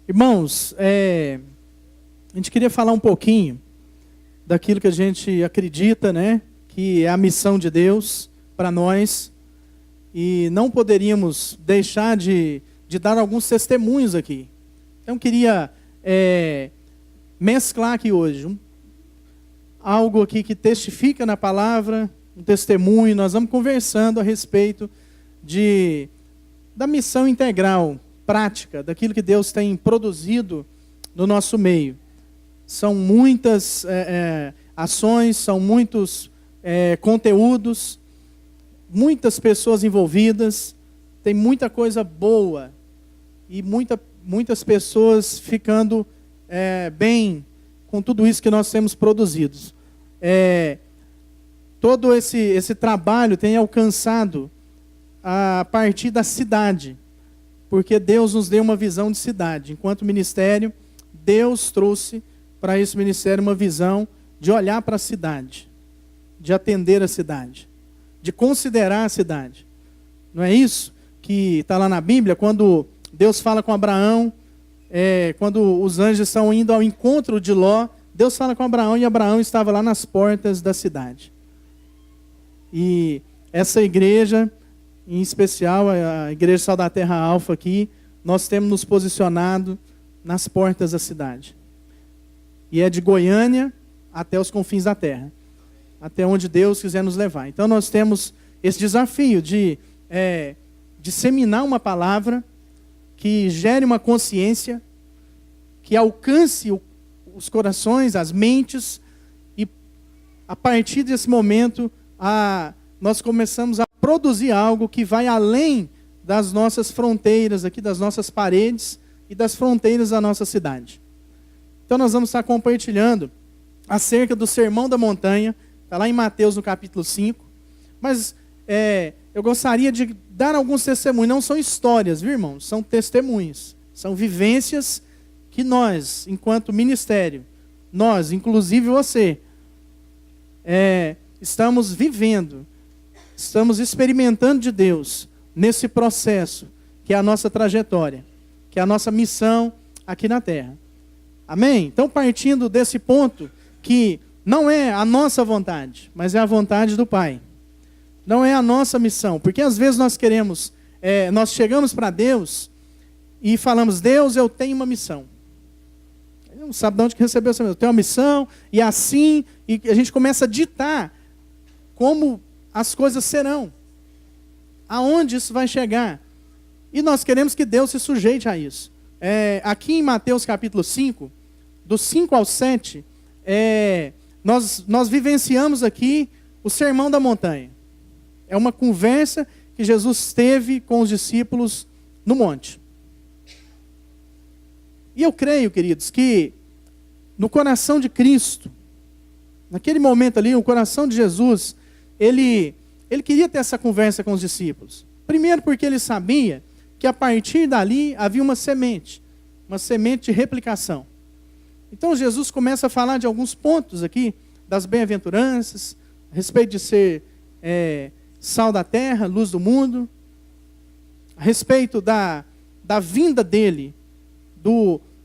Irmãos, a gente queria falar um pouquinho daquilo que a gente acredita, né? Que é a missão de Deus para nós. E não poderíamos deixar de dar alguns testemunhos aqui. Então, queria mesclar aqui hoje algo aqui que testifica na palavra, um testemunho. Nós vamos conversando a respeito da missão integral, prática, daquilo que Deus tem produzido no nosso meio. São muitas ações, são muitos conteúdos, muitas pessoas envolvidas, tem muita coisa boa e muitas pessoas ficando bem com tudo isso que nós temos produzido. Todo esse trabalho tem alcançado a partir da cidade, porque Deus nos deu uma visão de cidade. Enquanto ministério, Deus trouxe para esse ministério uma visão de olhar para a cidade, de atender a cidade, de considerar a cidade. Não é isso que está lá na Bíblia, quando Deus fala com Abraão, quando os anjos estão indo ao encontro de Ló, Deus fala com Abraão e Abraão estava lá nas portas da cidade. E essa igreja, em especial a Igreja Sal da Terra Alfa aqui, nós temos nos posicionado nas portas da cidade. E é de Goiânia até os confins da terra, até onde Deus quiser nos levar. Então nós temos esse desafio de disseminar uma palavra que gere uma consciência, que alcance os corações, as mentes, e a partir desse momento nós começamos a produzir algo que vai além das nossas fronteiras aqui, das nossas paredes e das fronteiras da nossa cidade. Então nós vamos estar compartilhando acerca do Sermão da Montanha, está lá em Mateus no capítulo 5, mas eu gostaria de dar alguns testemunhos, não são histórias, viu, irmãos? São testemunhos, são vivências que nós, enquanto ministério, nós, inclusive você, estamos vivendo, estamos experimentando de Deus nesse processo, que é a nossa trajetória, que é a nossa missão aqui na terra. Amém? Então, partindo desse ponto, que não é a nossa vontade, mas é a vontade do Pai. Não é a nossa missão, porque às vezes nós chegamos para Deus e falamos: Deus, eu tenho uma missão. Ele não sabe de onde que recebeu essa missão. Eu tenho uma missão, e assim, e a gente começa a ditar como as coisas serão, aonde isso vai chegar. E nós queremos que Deus se sujeite a isso. Aqui em Mateus capítulo 5, do 5 ao 7, nós vivenciamos aqui o Sermão da Montanha. É uma conversa que Jesus teve com os discípulos no monte. E eu creio, queridos, que no coração de Cristo, naquele momento ali, o coração de Jesus, ele queria ter essa conversa com os discípulos. Primeiro porque ele sabia que a partir dali havia uma semente de replicação. Então Jesus começa a falar de alguns pontos aqui, das bem-aventuranças, a respeito de ser sal da terra, luz do mundo, a respeito da vinda dele,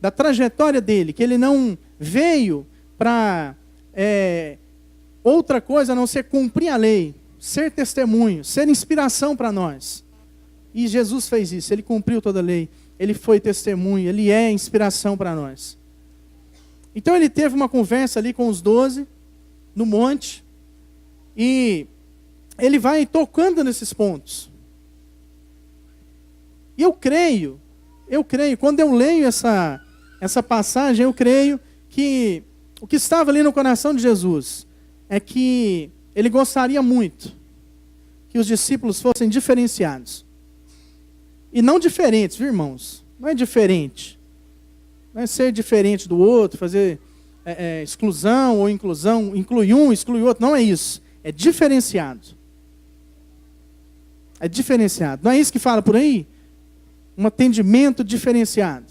da trajetória dele, que ele não veio para outra coisa a não ser cumprir a lei, ser testemunho, ser inspiração para nós. E Jesus fez isso, ele cumpriu toda a lei, ele foi testemunho, ele é inspiração para nós. Então ele teve uma conversa ali com os 12, no monte, e ele vai tocando nesses pontos. E eu creio, quando eu leio essa passagem, eu creio que o que estava ali no coração de Jesus é que ele gostaria muito que os discípulos fossem diferenciados. E não diferentes, viu, irmãos? Não é diferente. Não é ser diferente do outro, fazer exclusão ou inclusão, inclui um, exclui o outro. Não é isso. É diferenciado. É diferenciado. Não é isso que fala por aí? Um atendimento diferenciado.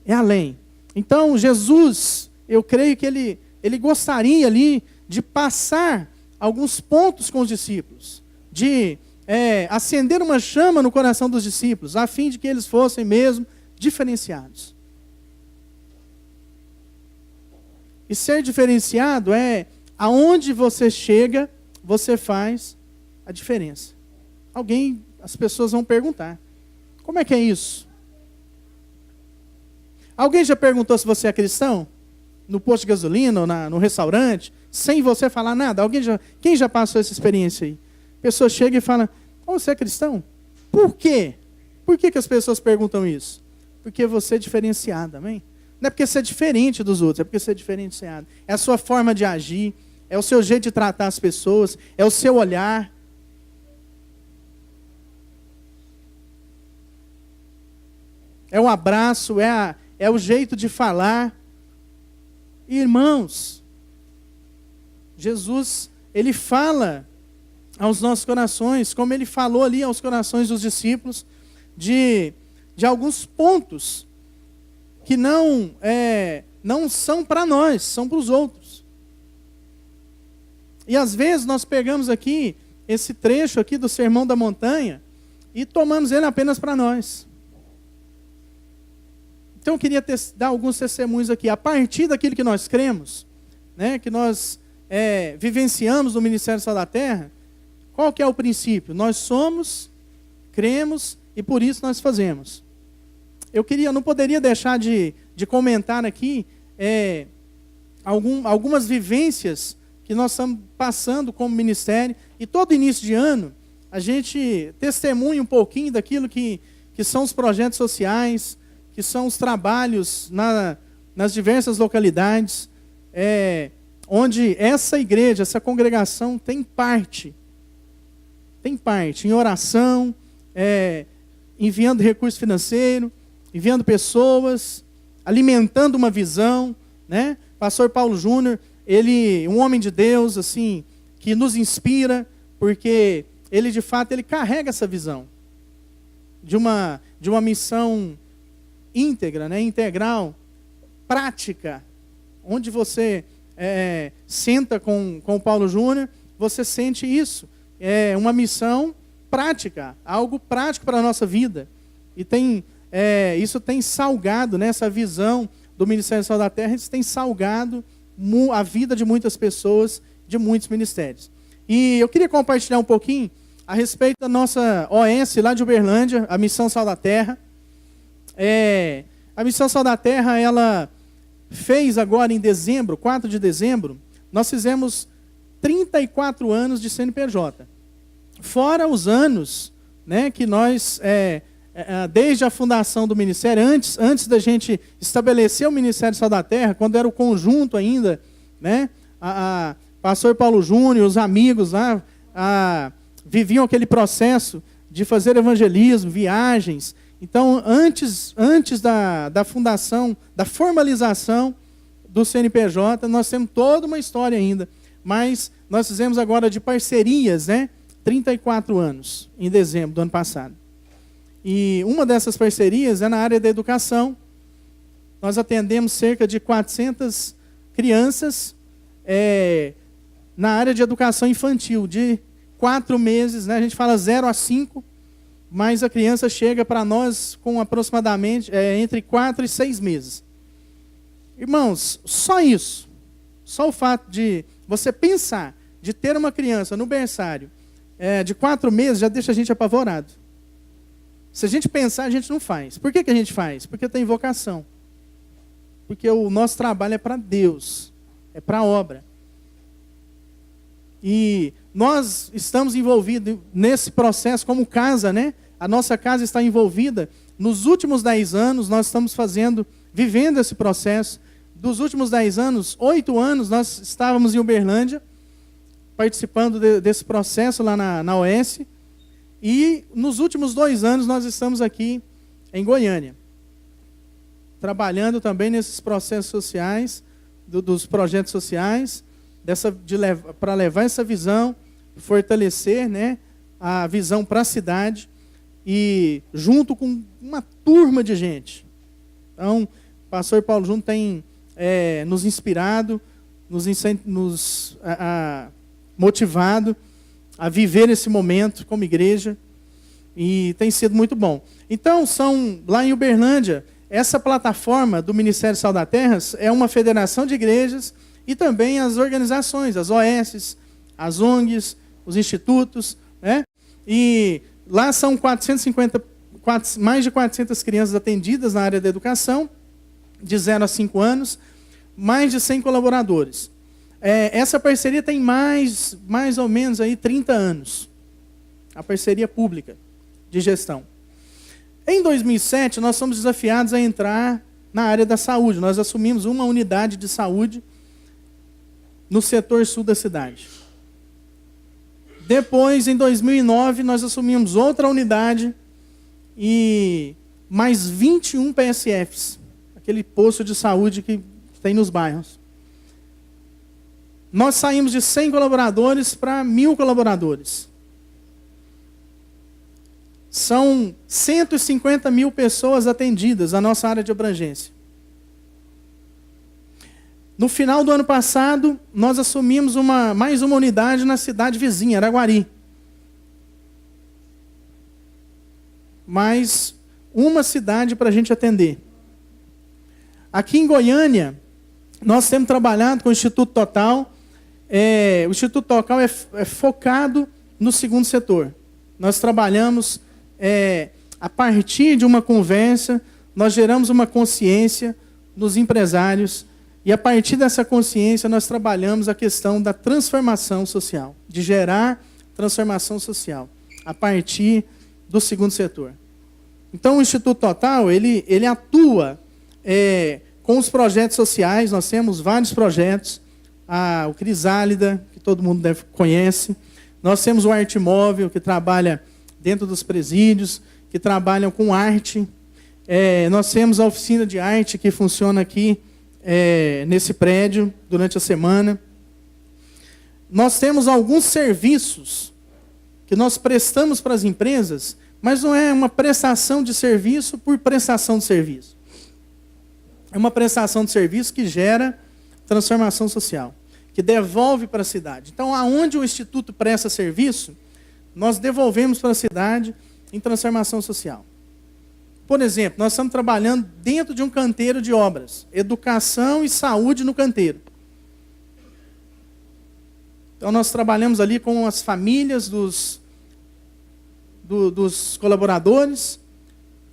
É além. Então, Jesus, eu creio que ele gostaria ali de passar alguns pontos com os discípulos, de acender uma chama no coração dos discípulos, a fim de que eles fossem mesmo diferenciados. E ser diferenciado é aonde você chega, você faz a diferença. As pessoas vão perguntar, como é que é isso? Alguém já perguntou se você é cristão? No posto de gasolina ou no restaurante, sem você falar nada? Quem já passou essa experiência aí? A pessoa chega e fala, você é cristão? Por quê? Por que as pessoas perguntam isso? Porque você é diferenciado, amém? Não é porque você é diferente dos outros, é porque você é diferenciado. É a sua forma de agir, é o seu jeito de tratar as pessoas, é o seu olhar. É o abraço, é o jeito de falar. Irmãos, Jesus, Ele fala aos nossos corações, como Ele falou ali aos corações dos discípulos, de alguns pontos que não são para nós, são para os outros. E às vezes nós pegamos aqui esse trecho aqui do Sermão da Montanha e tomamos ele apenas para nós. Então eu queria dar alguns testemunhos aqui, a partir daquilo que nós cremos, né, que nós vivenciamos no Ministério Sal da Terra. Qual que é o princípio? Nós somos, cremos e por isso nós fazemos. Eu não poderia deixar de comentar aqui algumas vivências que nós estamos passando como ministério. E todo início de ano, a gente testemunha um pouquinho daquilo que são os projetos sociais, que são os trabalhos nas diversas localidades, onde essa igreja, essa congregação tem parte em oração, enviando recurso financeiro, enviando pessoas, alimentando uma visão, né? Pastor Paulo Júnior, ele, um homem de Deus, assim, que nos inspira, porque ele, de fato, ele carrega essa visão de uma missão íntegra, né? Integral, prática, onde você senta com o Paulo Júnior, você sente isso, uma missão prática, algo prático para a nossa vida. E isso tem salgado, né, essa visão do Ministério Sal da Terra, isso tem salgado a vida de muitas pessoas, de muitos ministérios. E eu queria compartilhar um pouquinho a respeito da nossa OS lá de Uberlândia, a Missão Sal da Terra. A Missão Sal da Terra, ela fez agora em dezembro, 4 de dezembro, nós fizemos 34 anos de CNPJ. Fora os anos, né, que nós, desde a fundação do Ministério, antes da gente estabelecer o Ministério Sal da Terra, quando era o conjunto ainda, né, pastor Paulo Júnior, os amigos lá, viviam aquele processo de fazer evangelismo, viagens. Então, antes da fundação, da formalização do CNPJ, nós temos toda uma história ainda. Mas nós fizemos agora de parcerias, né? 34 anos, em dezembro do ano passado. E uma dessas parcerias é na área da educação. Nós atendemos cerca de 400 crianças na área de educação infantil, de 4 meses, né? A gente fala 0 a 5, mas a criança chega para nós com aproximadamente entre 4 e 6 meses. Irmãos, só isso, só o fato de você pensar, de ter uma criança no berçário de 4 meses, já deixa a gente apavorado. Se a gente pensar, a gente não faz. Por que a gente faz? Porque tem vocação. Porque o nosso trabalho é para Deus, é para a obra. E nós estamos envolvidos nesse processo como casa, né? A nossa casa está envolvida. Nos últimos 10 anos, nós estamos vivendo esse processo. Dos últimos 10 anos, 8 anos, nós estávamos em Uberlândia, participando desse processo lá na OS. E nos últimos 2 anos, nós estamos aqui em Goiânia, trabalhando também nesses processos sociais, dos projetos sociais, para levar essa visão, fortalecer, né, a visão para a cidade, e junto com uma turma de gente. Então, o pastor Paulo Júnior tem nos inspirado, nos motivado a viver esse momento como igreja. E tem sido muito bom. Então, lá em Uberlândia, essa plataforma do Ministério Sal da Terra é uma federação de igrejas e também as organizações, as OS, as ONGs, os institutos, né? E lá são mais de 400 crianças atendidas na área da educação, de 0 a 5 anos, mais de 100 colaboradores. Essa parceria tem mais ou menos aí 30 anos, a parceria pública de gestão. Em 2007, nós fomos desafiados a entrar na área da saúde. Nós assumimos uma unidade de saúde no setor sul da cidade. Depois, em 2009, nós assumimos outra unidade e mais 21 PSFs, aquele posto de saúde que tem nos bairros. Nós saímos de 100 colaboradores para 1.000 colaboradores. São 150 mil pessoas atendidas na nossa área de abrangência. No final do ano passado, nós assumimos mais uma unidade na cidade vizinha, Araguari. Mais uma cidade para a gente atender. Aqui em Goiânia, nós temos trabalhado com o Instituto Total. O Instituto Total é focado no segundo setor. Nós trabalhamos a partir de uma conversa, nós geramos uma consciência nos empresários e a partir dessa consciência nós trabalhamos a questão da transformação social, de gerar transformação social a partir do segundo setor. Então o Instituto Total, ele atua com os projetos sociais. Nós temos vários projetos, o Crisálida, que todo mundo conhece. Nós temos o Arte Móvel, que trabalha dentro dos presídios, que trabalham com arte. Nós temos a oficina de arte que funciona aqui nesse prédio durante a semana. Nós temos alguns serviços que nós prestamos para as empresas, mas não é uma prestação de serviço por prestação de serviço. É uma prestação de serviço que gera transformação social, que devolve para a cidade. Então, aonde o Instituto presta serviço, nós devolvemos para a cidade em transformação social. Por exemplo, nós estamos trabalhando dentro de um canteiro de obras, educação e saúde no canteiro. Então, nós trabalhamos ali com as famílias dos colaboradores,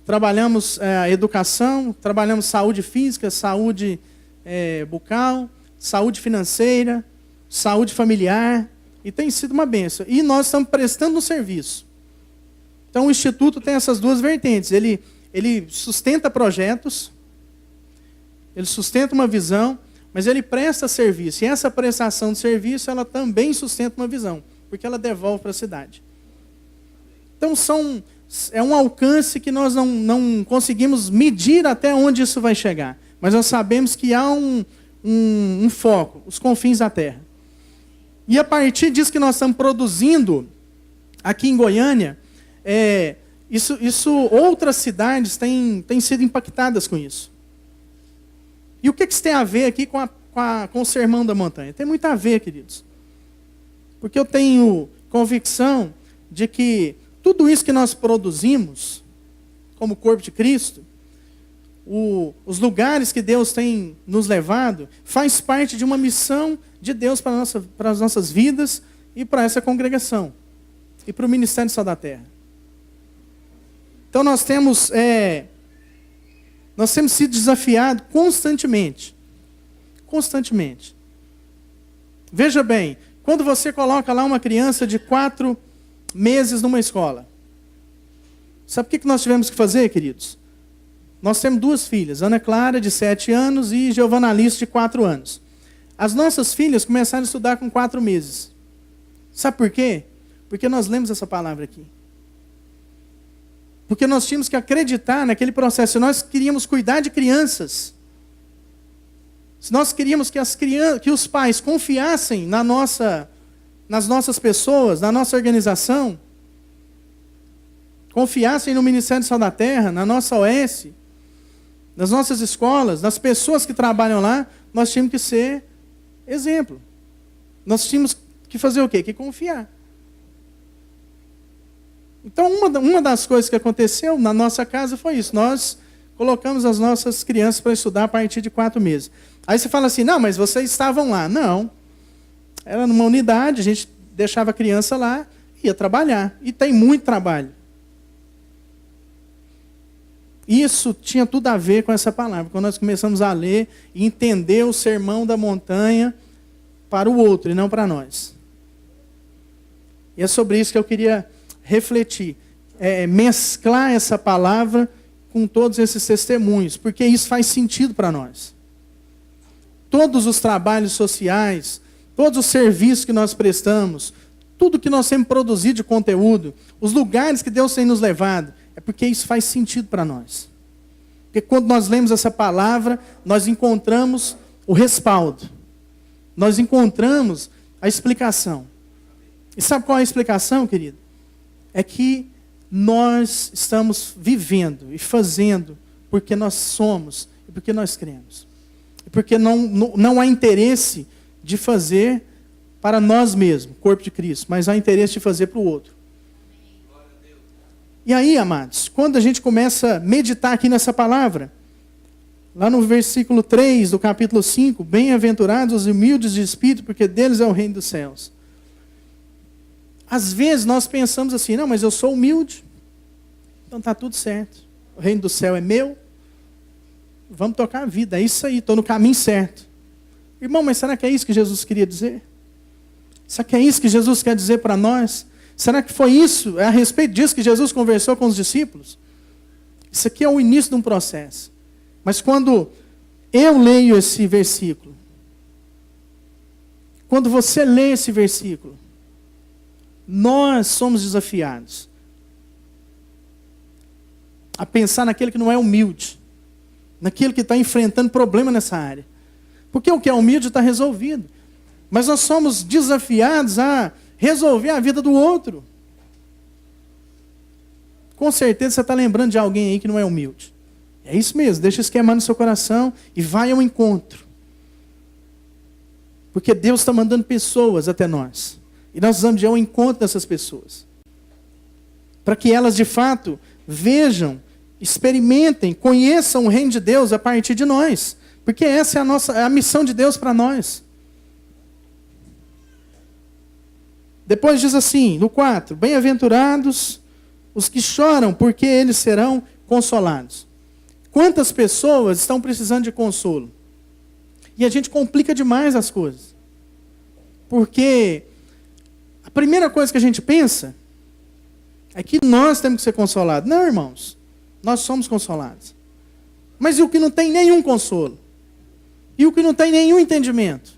trabalhamos educação, trabalhamos saúde física, saúde bucal, saúde financeira, saúde familiar, e tem sido uma bênção. E nós estamos prestando um serviço. Então o Instituto tem essas duas vertentes. Ele sustenta projetos, ele sustenta uma visão, mas ele presta serviço. E essa prestação de serviço, ela também sustenta uma visão, porque ela devolve para a cidade. Então é um alcance que nós não conseguimos medir até onde isso vai chegar. Mas nós sabemos que há um foco, os confins da terra. E a partir disso que nós estamos produzindo aqui em Goiânia, outras cidades têm sido impactadas com isso. E o que isso tem a ver aqui com o Sermão da Montanha? Tem muito a ver, queridos. Porque eu tenho convicção de que tudo isso que nós produzimos, como corpo de Cristo, os lugares que Deus tem nos levado, faz parte de uma missão de Deus para as nossas vidas e para essa congregação. E para o Ministério Sal da Terra. Então nós temos sido desafiados constantemente. Constantemente. Veja bem, quando você coloca lá uma criança de 4 meses numa escola, sabe o que nós tivemos que fazer, queridos? Nós temos 2 filhas, Ana Clara, de 7 anos, e Giovana Alice, de 4 anos. As nossas filhas começaram a estudar com 4 meses. Sabe por quê? Porque nós lemos essa palavra aqui. Porque nós tínhamos que acreditar naquele processo. Se nós queríamos cuidar de crianças, se nós queríamos que os pais confiassem nas nossas pessoas, na nossa organização, confiassem no Ministério Sal da Terra, na nossa OS, nas nossas escolas, nas pessoas que trabalham lá, nós tínhamos que ser exemplo. Nós tínhamos que fazer o quê? Que confiar. Então, uma das coisas que aconteceu na nossa casa foi isso. Nós colocamos as nossas crianças para estudar a partir de 4 meses. Aí você fala assim, não, mas vocês estavam lá. Não. Era numa unidade, a gente deixava a criança lá, ia trabalhar. E tem muito trabalho. Isso tinha tudo a ver com essa palavra. Quando nós começamos a ler e entender o sermão da montanha para o outro e não para nós. E é sobre isso que eu queria refletir. Mesclar essa palavra com todos esses testemunhos. Porque isso faz sentido para nós. Todos os trabalhos sociais, todos os serviços que nós prestamos, tudo que nós temos produzido de conteúdo, os lugares que Deus tem nos levado, é porque isso faz sentido para nós. Porque quando nós lemos essa palavra, nós encontramos o respaldo. Nós encontramos a explicação. E sabe qual é a explicação, querido? É que nós estamos vivendo e fazendo porque nós somos e porque nós cremos. E porque não há interesse de fazer para nós mesmos, corpo de Cristo, mas há interesse de fazer para o outro. E aí, amados, quando a gente começa a meditar aqui nessa palavra, lá no versículo 3 do capítulo 5, bem-aventurados os humildes de espírito, porque deles é o reino dos céus. Às vezes nós pensamos assim, não, mas eu sou humilde, então está tudo certo. O reino do céu é meu, vamos tocar a vida, é isso aí, estou no caminho certo. Irmão, mas será que é isso que Jesus queria dizer? Será que é isso que Jesus quer dizer para nós? Será que foi isso, é a respeito disso que Jesus conversou com os discípulos? Isso aqui é o início de um processo. Mas quando eu leio esse versículo, quando você lê esse versículo, nós somos desafiados a pensar naquele que não é humilde, naquele que está enfrentando problema nessa área. Porque o que é humilde está resolvido. Mas nós somos desafiados a resolver a vida do outro. Com certeza você está lembrando de alguém aí que não é humilde. É isso mesmo, deixa isso queimar no seu coração e vai ao encontro. Porque Deus está mandando pessoas até nós. E nós precisamos de ir ao encontro dessas pessoas. Para que elas de fato vejam, experimentem, conheçam o reino de Deus a partir de nós. Porque essa é a missão de Deus para nós. Depois diz assim, no 4, bem-aventurados os que choram, porque eles serão consolados. Quantas pessoas estão precisando de consolo? E a gente complica demais as coisas. Porque a primeira coisa que a gente pensa é que nós temos que ser consolados. Não, irmãos, nós somos consolados. Mas e o que não tem nenhum consolo? E o que não tem nenhum entendimento?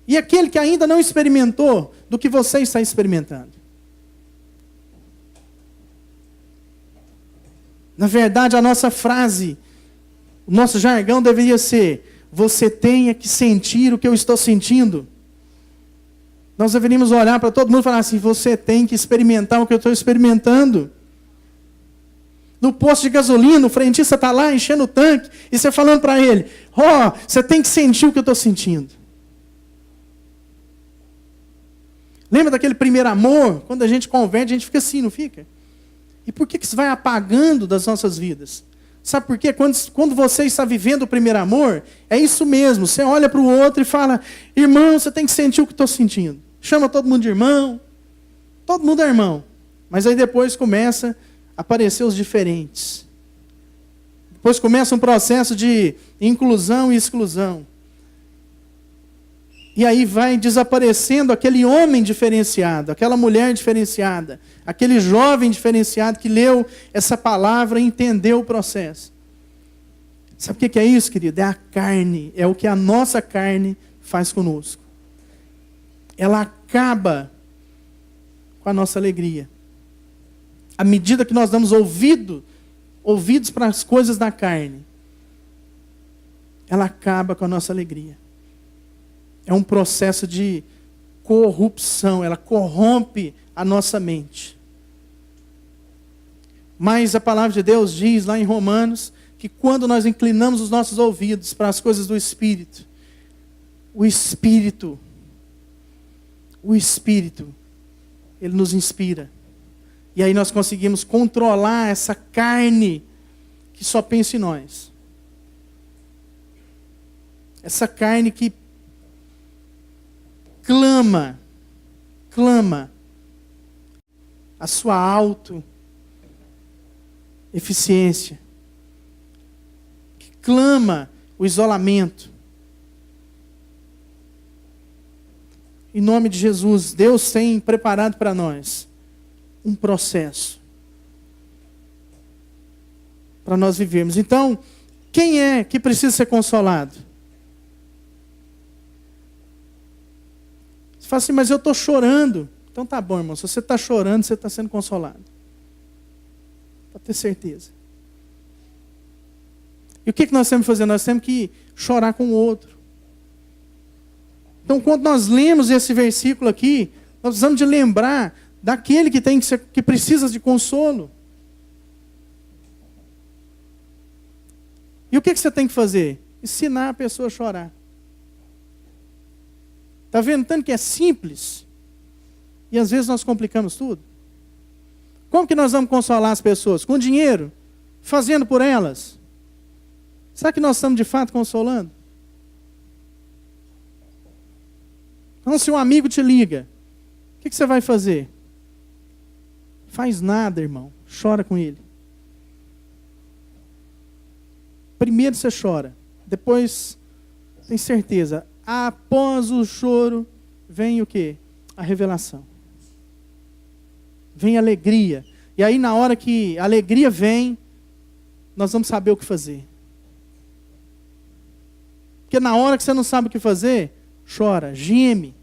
E aquele que ainda não experimentou do que você está experimentando? Na verdade, a nossa frase, o nosso jargão deveria ser: você tenha que sentir o que eu estou sentindo. Nós deveríamos olhar para todo mundo e falar assim: você tem que experimentar o que eu estou experimentando. No posto de gasolina, o frentista está lá enchendo o tanque, e você falando para ele: você tem que sentir o que eu estou sentindo. Lembra daquele primeiro amor? Quando a gente converte, a gente fica assim, não fica? E por que isso vai apagando das nossas vidas? Sabe por quê? Quando você está vivendo o primeiro amor, é isso mesmo. Você olha para o outro e fala: irmão, você tem que sentir o que eu estou sentindo. Chama todo mundo de irmão. Todo mundo é irmão. Mas aí depois começa a aparecer os diferentes. Depois começa um processo de inclusão e exclusão. E aí vai desaparecendo aquele homem diferenciado, aquela mulher diferenciada, aquele jovem diferenciado que leu essa palavra e entendeu o processo. Sabe o que é isso, querido? É a carne, é o que a nossa carne faz conosco. Ela acaba com a nossa alegria. À medida que nós damos ouvidos para as coisas da carne, ela acaba com a nossa alegria. É um processo de corrupção, ela corrompe a nossa mente. Mas a palavra de Deus diz lá em Romanos que quando nós inclinamos os nossos ouvidos para as coisas do Espírito, o Espírito, ele nos inspira. E aí nós conseguimos controlar essa carne que só pensa em nós. Essa carne que clama a sua autoeficiência, que clama o isolamento. Em nome de Jesus, Deus tem preparado para nós um processo para nós vivermos. Então, quem é que precisa ser consolado? Você fala assim, mas eu estou chorando. Então tá bom, irmão. Se você está chorando, você está sendo consolado. Pode ter certeza. E o que nós temos que fazer? Nós temos que chorar com o outro. Então, quando nós lemos esse versículo aqui, nós precisamos de lembrar daquele que precisa de consolo. E o que você tem que fazer? Ensinar a pessoa a chorar. Está vendo tanto que é simples? E às vezes nós complicamos tudo. Como que nós vamos consolar as pessoas? Com dinheiro? Fazendo por elas? Será que nós estamos de fato consolando? Então, se um amigo te liga, o que você vai fazer? Faz nada, irmão. Chora com ele. Primeiro você chora. Depois, tem certeza, após o choro, vem o quê? A revelação. Vem a alegria. E aí, na hora que a alegria vem, nós vamos saber o que fazer. Porque na hora que você não sabe o que fazer, chora, geme.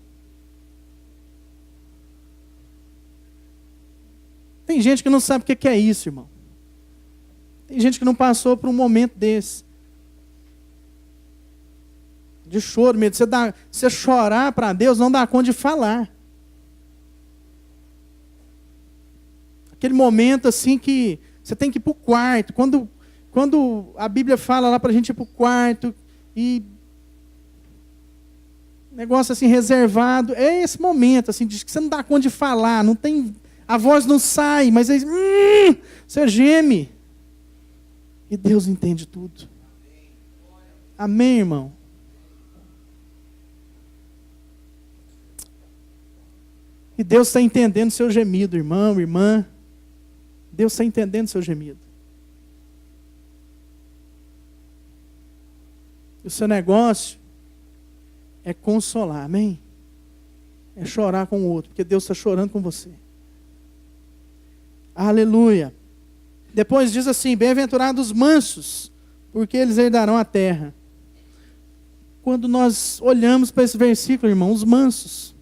Tem gente que não sabe o que é isso, irmão. Tem gente que não passou por um momento desse. De choro mesmo. Você chorar para Deus não dá conta de falar. Aquele momento assim que você tem que ir para o quarto. Quando a Bíblia fala lá para a gente ir para o quarto e negócio assim reservado, é esse momento assim, de que você não dá conta de falar, não tem, a voz não sai, mas aí, você geme. E Deus entende tudo. Amém, irmão? E Deus está entendendo seu gemido, irmão, irmã. Deus está entendendo seu gemido. E o seu negócio é consolar, amém? É chorar com o outro, porque Deus está chorando com você. Aleluia. Depois diz assim, bem-aventurados os mansos, porque eles herdarão a terra. Quando nós olhamos para esse versículo, irmão, os mansos.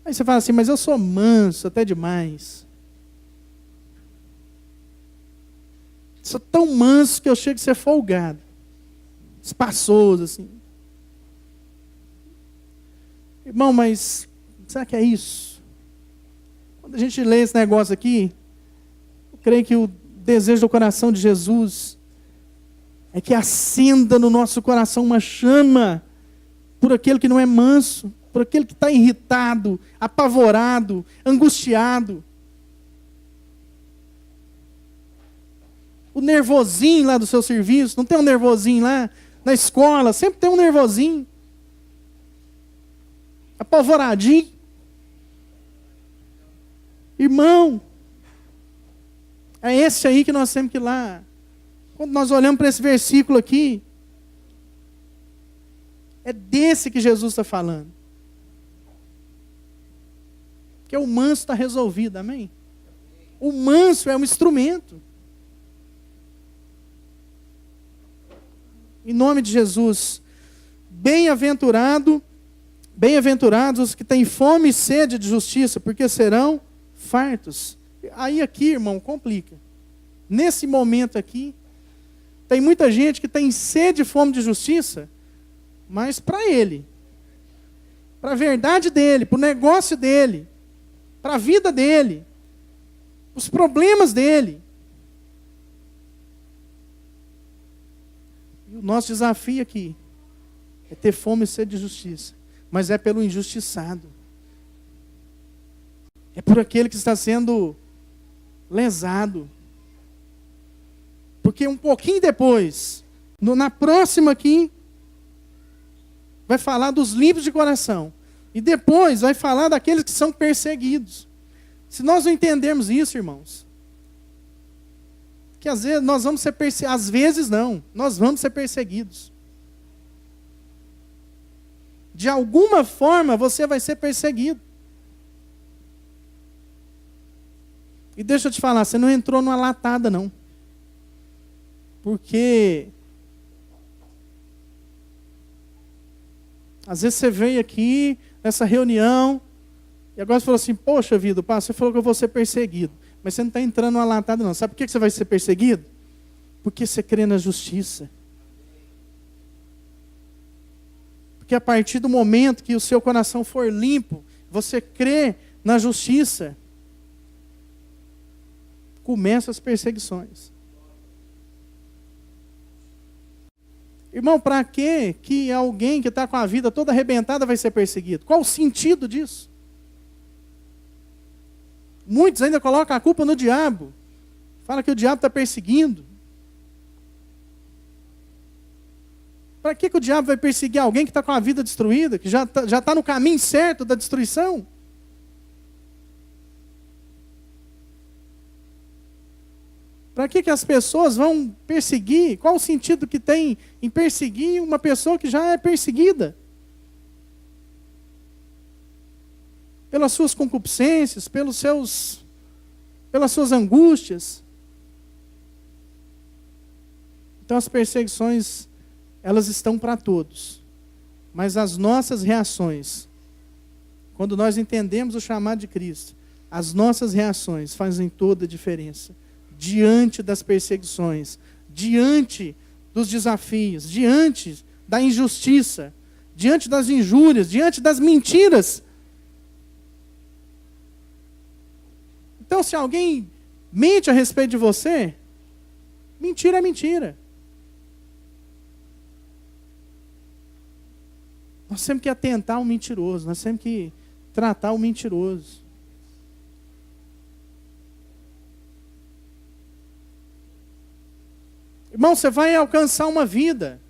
Aí você fala assim, mas eu sou manso até demais. Sou tão manso que eu chego a ser folgado. Espaçoso, assim. Irmão, mas será que é isso? Quando a gente lê esse negócio aqui, eu creio que o desejo do coração de Jesus é que acenda no nosso coração uma chama por aquele que não é manso, por aquele que está irritado, apavorado, angustiado. O nervosinho lá do seu serviço, não tem um nervosinho lá na escola, sempre tem um nervosinho. Apavoradinho. Irmão, é esse aí que nós temos que ir lá. Quando nós olhamos para esse versículo aqui, é desse que Jesus está falando. Que o manso está resolvido, amém? O manso é um instrumento. Em nome de Jesus, bem-aventurados os que têm fome e sede de justiça, porque serão fartos. Aí aqui, irmão, complica. Nesse momento aqui, tem muita gente que tem sede e fome de justiça, mas para ele, para a verdade dele, para o negócio dele, para a vida dele, os problemas dele. E o nosso desafio aqui é ter fome e sede de justiça, mas é pelo injustiçado. É por aquele que está sendo lesado. Porque um pouquinho depois, na próxima aqui, vai falar dos limpos de coração. E depois vai falar daqueles que são perseguidos. Se nós não entendermos isso, irmãos, que às vezes nós vamos ser perseguidos, às vezes não, nós vamos ser perseguidos. De alguma forma você vai ser perseguido. E deixa eu te falar, você não entrou numa latada não. Porque às vezes você veio aqui nessa reunião e agora você falou assim, poxa vida, pastor, você falou que eu vou ser perseguido. Mas você não está entrando numa latada não. Sabe por que você vai ser perseguido? Porque você crê na justiça. Porque a partir do momento que o seu coração for limpo, você crê na justiça, começam as perseguições. Irmão, para que alguém que está com a vida toda arrebentada vai ser perseguido? Qual o sentido disso? Muitos ainda colocam a culpa no diabo. Fala que o diabo está perseguindo. Para que o diabo vai perseguir alguém que está com a vida destruída, que já está no caminho certo da destruição? Para que as pessoas vão perseguir? Qual o sentido que tem em perseguir uma pessoa que já é perseguida? Pelas suas concupiscências, pelas suas angústias. Então as perseguições, elas estão para todos. Mas as nossas reações, quando nós entendemos o chamado de Cristo, as nossas reações fazem toda a diferença. Diante das perseguições, diante dos desafios, diante da injustiça, diante das injúrias, diante das mentiras. Então, se alguém mente a respeito de você, mentira é mentira. Nós temos que atentar ao mentiroso, nós temos que tratar o mentiroso. Irmão, você vai alcançar uma vida.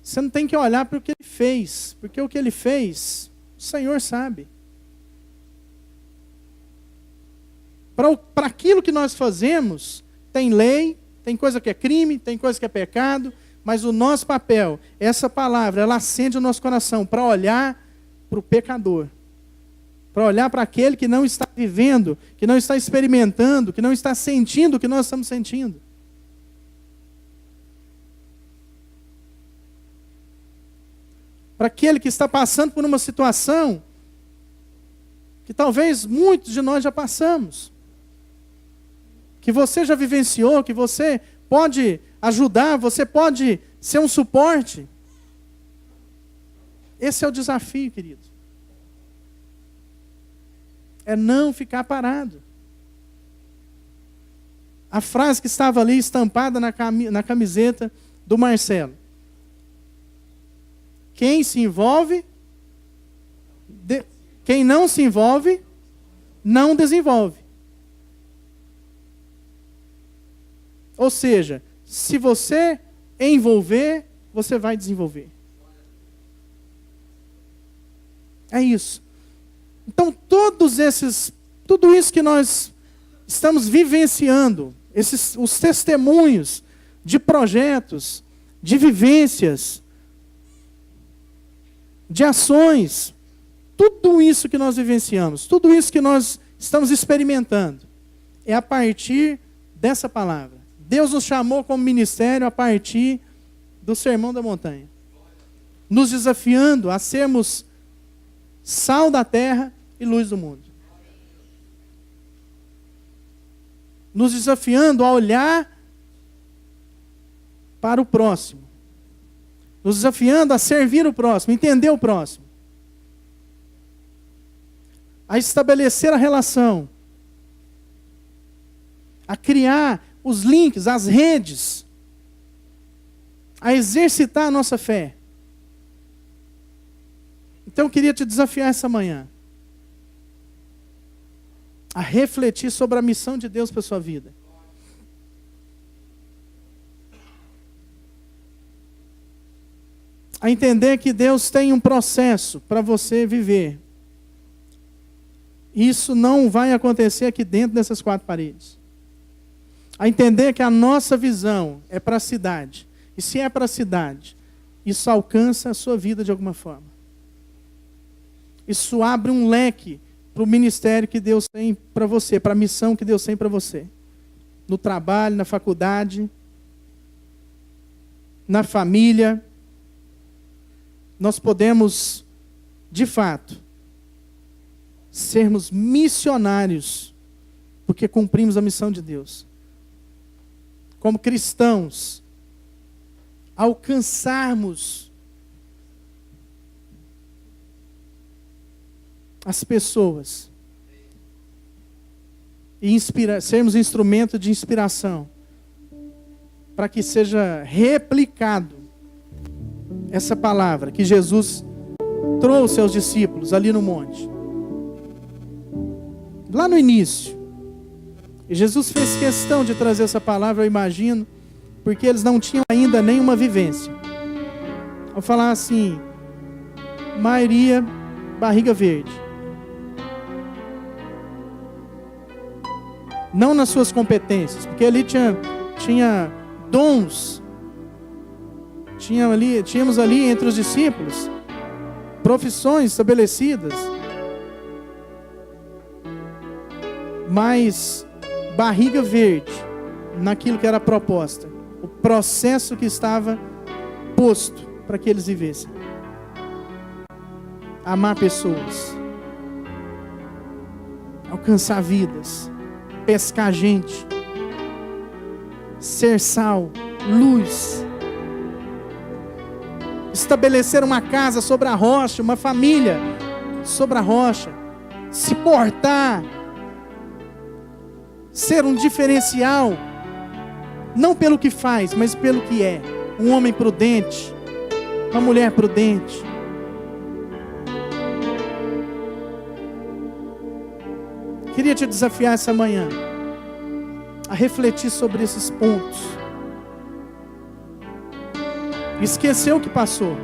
Você não tem que olhar para o que ele fez, porque o que ele fez, o Senhor sabe. Para aquilo que nós fazemos, tem lei, tem coisa que é crime, tem coisa que é pecado, mas o nosso papel, essa palavra, ela acende o nosso coração para olhar para o pecador. Para olhar para aquele que não está vivendo, que não está experimentando, que não está sentindo o que nós estamos sentindo. Para aquele que está passando por uma situação que talvez muitos de nós já passamos. Que você já vivenciou, que você pode ajudar, você pode ser um suporte. Esse é o desafio, querido. É não ficar parado. A frase que estava ali estampada na camiseta do Marcelo. Quem se envolve, quem não se envolve, não desenvolve. Ou seja, se você envolver, você vai desenvolver. É isso. Então, tudo isso que nós estamos vivenciando, os testemunhos de projetos, de vivências, de ações, tudo isso que nós vivenciamos, tudo isso que nós estamos experimentando, é a partir dessa palavra. Deus nos chamou como ministério a partir do Sermão da Montanha, nos desafiando a sermos sal da terra e luz do mundo. Nos desafiando a olhar para o próximo. Nos desafiando a servir o próximo, entender o próximo. A estabelecer a relação. A criar os links, as redes. A exercitar a nossa fé. Então eu queria te desafiar essa manhã. a refletir sobre a missão de Deus para a sua vida. A entender que Deus tem um processo para você viver. Isso não vai acontecer aqui dentro dessas 4 paredes. A entender que a nossa visão é para a cidade. E se é para a cidade, isso alcança a sua vida de alguma forma. Isso abre um leque para o ministério que Deus tem para você, para a missão que Deus tem para você. No trabalho, na faculdade, na família. Nós podemos, de fato, sermos missionários, porque cumprimos a missão de Deus. Como cristãos, alcançarmos as pessoas e sermos instrumento de inspiração para que seja replicado essa palavra que Jesus trouxe aos discípulos ali no monte. Lá no início. E Jesus fez questão de trazer essa palavra, eu imagino, porque eles não tinham ainda nenhuma vivência. Vou falar assim, maioria barriga verde. Não nas suas competências, porque ali tinha dons. Tínhamos ali entre os discípulos profissões estabelecidas, mas barriga verde naquilo que era a proposta, o processo que estava posto para que eles vivessem. Amar pessoas, alcançar vidas, pescar gente, ser sal, luz, estabelecer uma casa sobre a rocha, uma família sobre a rocha, se portar, ser um diferencial, não pelo que faz, mas pelo que é. Um homem prudente, uma mulher prudente. Queria te desafiar essa manhã a refletir sobre esses pontos. Esqueceu o que passou.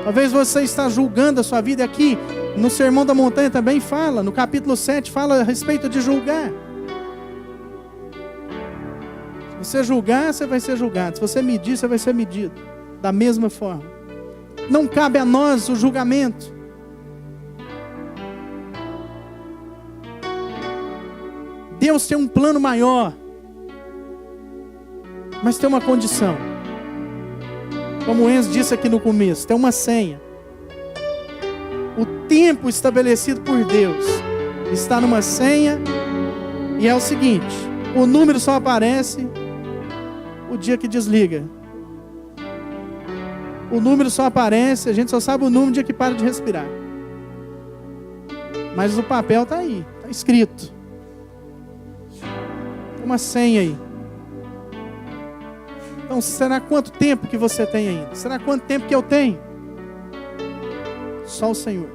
Talvez você está julgando a sua vida aqui. No Sermão da Montanha também fala, no capítulo 7 fala a respeito de julgar. Se você julgar, você vai ser julgado. Se você medir, você vai ser medido. Da mesma forma. Não cabe a nós o julgamento. Deus tem um plano maior. Mas tem uma condição. Como o Enzo disse aqui no começo, tem uma senha. O tempo estabelecido por Deus está numa senha. E é o seguinte: o número só aparece o dia que desliga. O número só aparece, a gente só sabe o número no dia que para de respirar. Mas o papel está aí, está escrito. Tem uma senha aí. Então, será quanto tempo que você tem ainda? Será quanto tempo que eu tenho? Só o Senhor.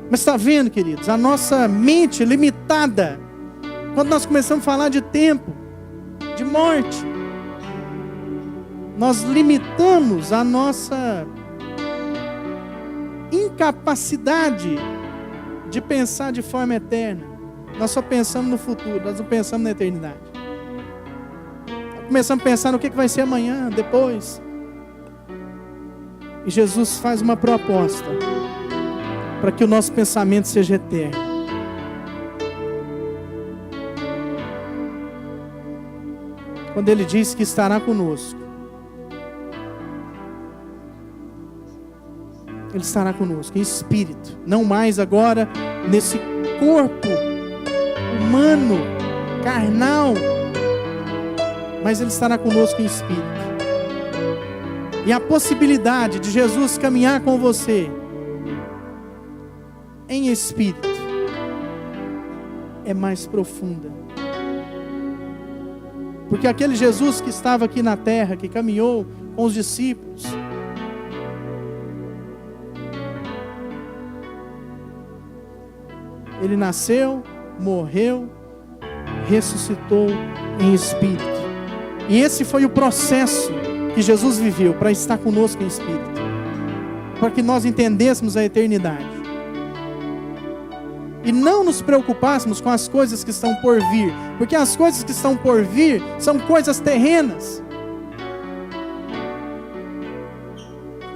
Mas está vendo, queridos, a nossa mente limitada, quando nós começamos a falar de tempo, de morte, nós limitamos a nossa incapacidade de pensar de forma eterna. Nós só pensamos no futuro, nós não pensamos na eternidade. Começamos a pensar no que vai ser amanhã, depois. E Jesus faz uma proposta para que o nosso pensamento seja eterno. Quando Ele diz que estará conosco, Ele estará conosco em espírito, não mais agora nesse corpo humano, carnal, mas Ele estará conosco em espírito. E a possibilidade de Jesus caminhar com você em espírito é mais profunda. Porque aquele Jesus que estava aqui na terra, que caminhou com os discípulos, Ele nasceu, morreu, ressuscitou em espírito. E esse foi o processo que Jesus viveu para estar conosco em espírito, para que nós entendêssemos a eternidade e não nos preocupássemos com as coisas que estão por vir, porque as coisas que estão por vir são coisas terrenas.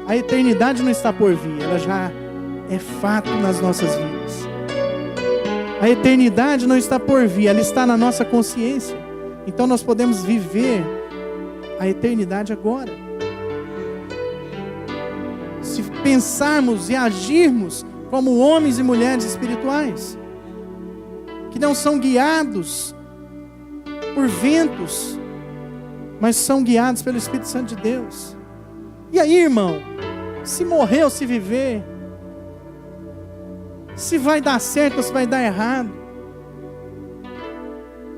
A eternidade não está por vir, ela já é fato nas nossas vidas. A eternidade não está por vir, ela está na nossa consciência. Então nós podemos viver a eternidade agora. Se pensarmos e agirmos como homens e mulheres espirituais, que não são guiados por ventos, mas são guiados pelo Espírito Santo de Deus. E aí, irmão, se morrer ou se viver, se vai dar certo ou se vai dar errado,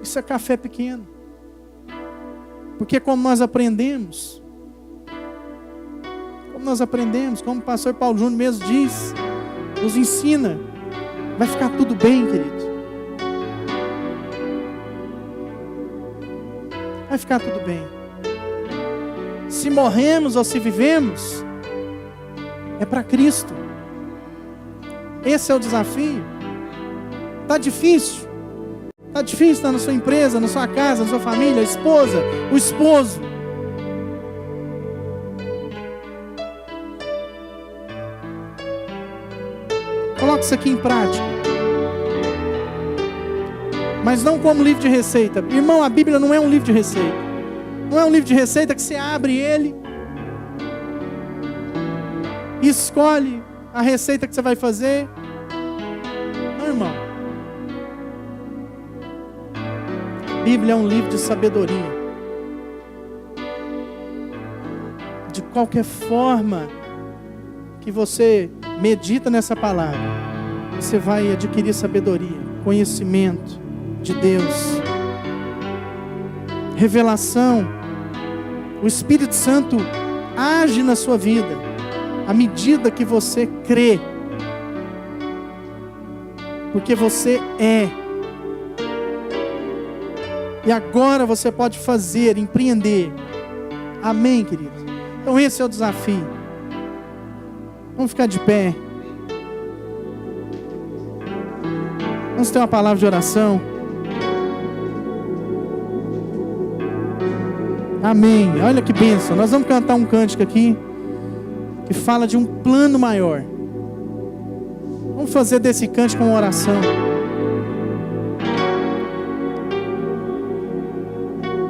isso é café pequeno. Porque como nós aprendemos, como o pastor Paulo Júnior mesmo diz, nos ensina, vai ficar tudo bem, querido. Vai ficar tudo bem. Se morremos ou se vivemos, é para Cristo. Esse é o desafio. Está difícil. Está difícil estar na sua empresa, na sua casa, na sua família, a esposa, o esposo. Coloque isso aqui em prática. Mas não como livro de receita. Irmão, a Bíblia não é um livro de receita. Não é um livro de receita que você abre ele e escolhe a receita que você vai fazer. Não, irmão. A Bíblia é um livro de sabedoria. De qualquer forma que você medita nessa palavra, você vai adquirir sabedoria, conhecimento de Deus, revelação. O Espírito Santo age na sua vida à medida que você crê, porque você é. E agora você pode fazer, empreender. Amém, querido? Então esse é o desafio. Vamos ficar de pé. Vamos ter uma palavra de oração. Amém. Olha que bênção. Nós vamos cantar um cântico aqui que fala de um plano maior. Vamos fazer desse cântico uma oração.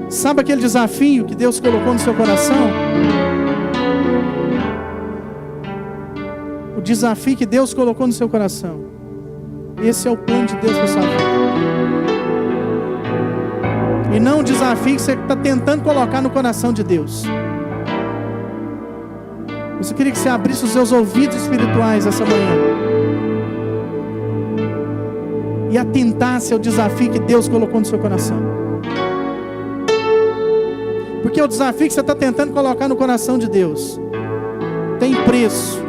Sabe aquele desafio que Deus colocou no seu coração? O desafio que Deus colocou no seu coração. Esse é o plano de Deus para a sua vida. E não o desafio que você está tentando colocar no coração de Deus. Eu queria que você abrisse os seus ouvidos espirituais essa manhã e atentasse ao desafio que Deus colocou no seu coração. Porque o desafio que você está tentando colocar no coração de Deus tem preço,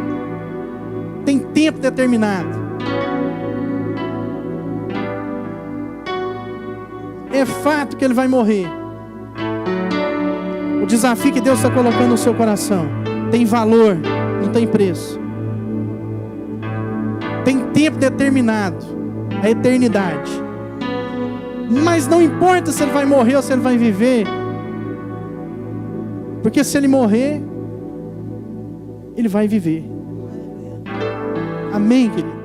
tem tempo determinado. É fato que ele vai morrer. O desafio que Deus está colocando no seu coração tem valor, não tem preço. Tem tempo determinado, a eternidade. Mas não importa se ele vai morrer ou se ele vai viver, porque se ele morrer, ele vai viver. Amém, querido?